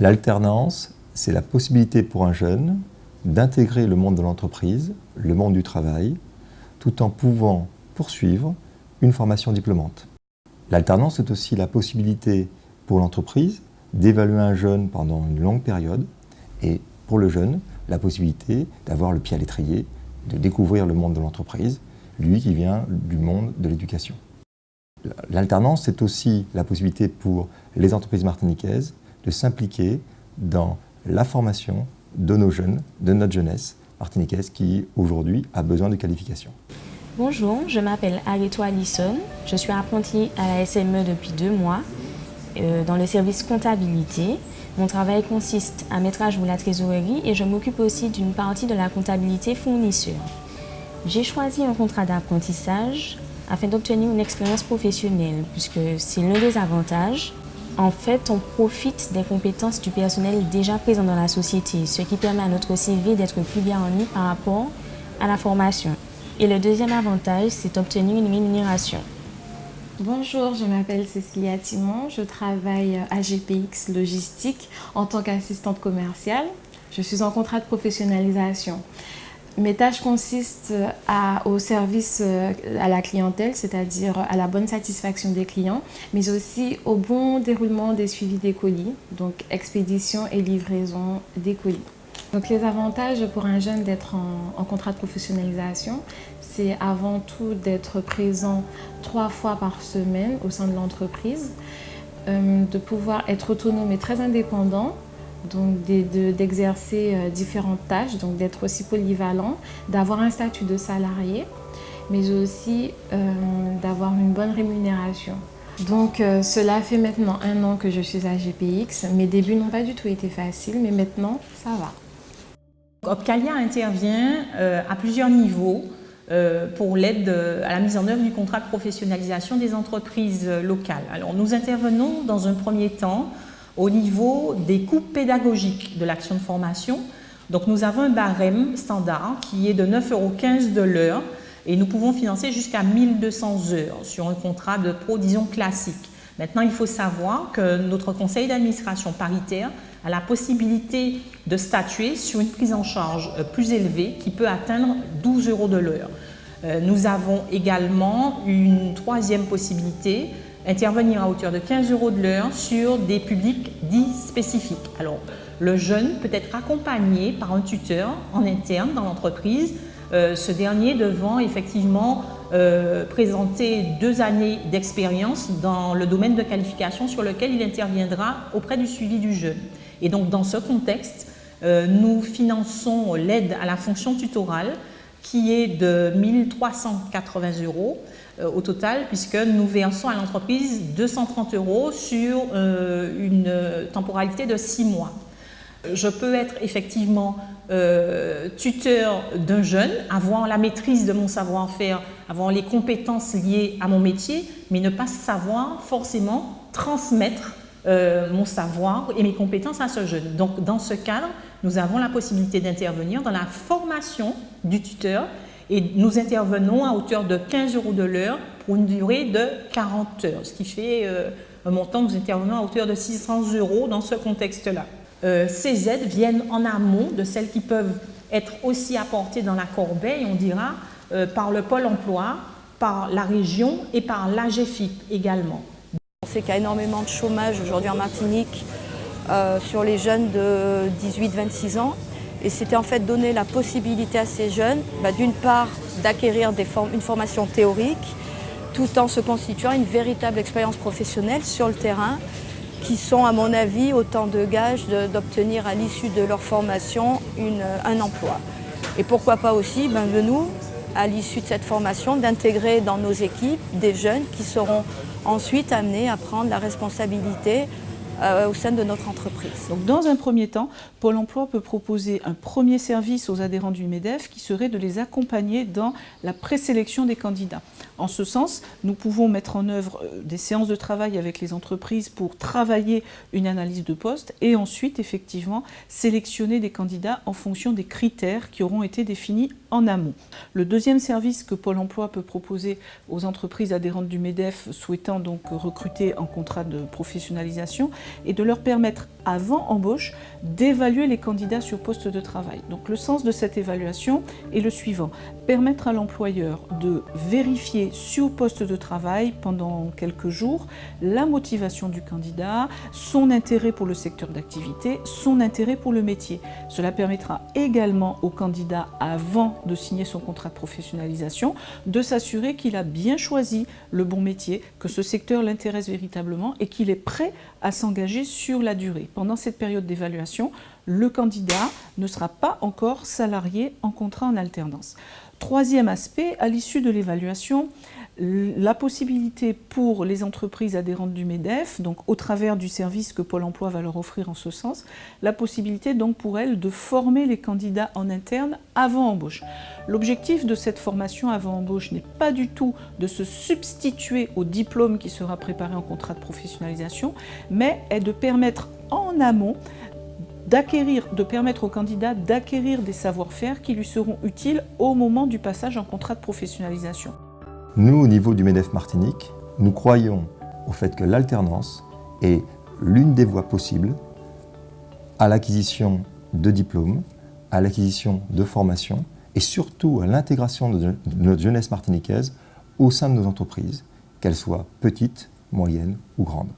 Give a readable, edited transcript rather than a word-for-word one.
L'alternance, c'est la possibilité pour un jeune d'intégrer le monde de l'entreprise, le monde du travail, tout en pouvant poursuivre une formation diplômante. L'alternance, c'est aussi la possibilité pour l'entreprise d'évaluer un jeune pendant une longue période et pour le jeune, la possibilité d'avoir le pied à l'étrier, de découvrir le monde de l'entreprise, lui qui vient du monde de l'éducation. L'alternance, c'est aussi la possibilité pour les entreprises martiniquaises de s'impliquer dans la formation de nos jeunes, de notre jeunesse martiniquaise qui aujourd'hui a besoin de qualifications. Bonjour, je m'appelle Areto Alisson, je suis apprentie à la SME depuis 2 mois dans le service comptabilité. Mon travail consiste à mettre à jour la trésorerie et je m'occupe aussi d'une partie de la comptabilité fournisseur. J'ai choisi un contrat d'apprentissage afin d'obtenir une expérience professionnelle puisque c'est l'un des avantages. En fait, on profite des compétences du personnel déjà présent dans la société, ce qui permet à notre CV d'être plus garni par rapport à la formation. Et le deuxième avantage, c'est d'obtenir une rémunération. Bonjour, je m'appelle Cécilia Timon, je travaille à GPX Logistique en tant qu'assistante commerciale. Je suis en contrat de professionnalisation. Mes tâches consistent au service à la clientèle, c'est-à-dire à la bonne satisfaction des clients, mais aussi au bon déroulement des suivis des colis, donc expédition et livraison des colis. Donc les avantages pour un jeune d'être en contrat de professionnalisation, c'est avant tout d'être présent 3 fois par semaine au sein de l'entreprise, de pouvoir être autonome et très indépendant, donc d'exercer différentes tâches, donc d'être aussi polyvalent, d'avoir un statut de salarié, mais aussi d'avoir une bonne rémunération. Donc cela fait maintenant 1 an que je suis à GPX. Mes débuts n'ont pas du tout été faciles, mais maintenant ça va. Opcalia intervient à plusieurs niveaux pour l'aide à la mise en œuvre du contrat de professionnalisation des entreprises locales. Alors nous intervenons dans un premier temps au niveau des coûts pédagogiques de l'action de formation. Donc nous avons un barème standard qui est de 9,15 € de l'heure et nous pouvons financer jusqu'à 1200 heures sur un contrat de pro, disons, classique. Maintenant, il faut savoir que notre conseil d'administration paritaire a la possibilité de statuer sur une prise en charge plus élevée qui peut atteindre 12 € de l'heure. Nous avons également une troisième possibilité, intervenir à hauteur de 15 € de l'heure sur des publics dits spécifiques. Alors, le jeune peut être accompagné par un tuteur en interne dans l'entreprise, ce dernier devant effectivement présenter 2 années d'expérience dans le domaine de qualification sur lequel il interviendra auprès du suivi du jeune. Et donc, dans ce contexte, nous finançons l'aide à la fonction tutorale qui est de 1 380 € au total, puisque nous versons à l'entreprise 230 € sur une temporalité de 6 mois. Je peux être effectivement tuteur d'un jeune, avoir la maîtrise de mon savoir-faire, avoir les compétences liées à mon métier, mais ne pas savoir forcément transmettre mon savoir et mes compétences à ce jeune. Donc dans ce cadre, nous avons la possibilité d'intervenir dans la formation du tuteur et nous intervenons à hauteur de 15 € de l'heure pour une durée de 40 heures, ce qui fait un montant, nous intervenons à hauteur de 600 € dans ce contexte-là. Ces aides viennent en amont de celles qui peuvent être aussi apportées dans la corbeille, on dira, par le Pôle emploi, par la région et par l'AGEFIP également. On sait qu'il y a énormément de chômage aujourd'hui en Martinique sur les jeunes de 18-26 ans. Et c'était en fait donner la possibilité à ces jeunes, d'une part, d'acquérir une formation théorique, tout en se constituant une véritable expérience professionnelle sur le terrain, qui sont, à mon avis, autant de gages d'obtenir à l'issue de leur formation un emploi. Et pourquoi pas aussi, de nous, à l'issue de cette formation, d'intégrer dans nos équipes des jeunes qui seront ensuite amenés à prendre la responsabilité au sein de notre entreprise. Donc, dans un premier temps, Pôle emploi peut proposer un premier service aux adhérents du MEDEF qui serait de les accompagner dans la présélection des candidats. En ce sens, nous pouvons mettre en œuvre des séances de travail avec les entreprises pour travailler une analyse de poste et ensuite, effectivement, sélectionner des candidats en fonction des critères qui auront été définis en amont. Le deuxième service que Pôle emploi peut proposer aux entreprises adhérentes du MEDEF souhaitant donc recruter en contrat de professionnalisation est de leur permettre, avant embauche, d'évaluer les candidats sur poste de travail. Donc le sens de cette évaluation est le suivant: permettre à l'employeur de vérifier sur poste de travail pendant quelques jours la motivation du candidat, son intérêt pour le secteur d'activité, son intérêt pour le métier. Cela permettra également au candidat, avant de signer son contrat de professionnalisation, de s'assurer qu'il a bien choisi le bon métier, que ce secteur l'intéresse véritablement et qu'il est prêt à s'engager sur la durée. Pendant cette période d'évaluation, le candidat ne sera pas encore salarié en contrat en alternance. Troisième aspect, à l'issue de l'évaluation, la possibilité pour les entreprises adhérentes du MEDEF, donc au travers du service que Pôle emploi va leur offrir en ce sens, la possibilité donc pour elles de former les candidats en interne avant embauche. L'objectif de cette formation avant embauche n'est pas du tout de se substituer au diplôme qui sera préparé en contrat de professionnalisation, mais est de permettre en amont de permettre au candidat d'acquérir des savoir-faire qui lui seront utiles au moment du passage en contrat de professionnalisation. Nous, au niveau du MEDEF Martinique, nous croyons au fait que l'alternance est l'une des voies possibles à l'acquisition de diplômes, à l'acquisition de formations et surtout à l'intégration de notre jeunesse martiniquaise au sein de nos entreprises, qu'elles soient petites, moyennes ou grandes.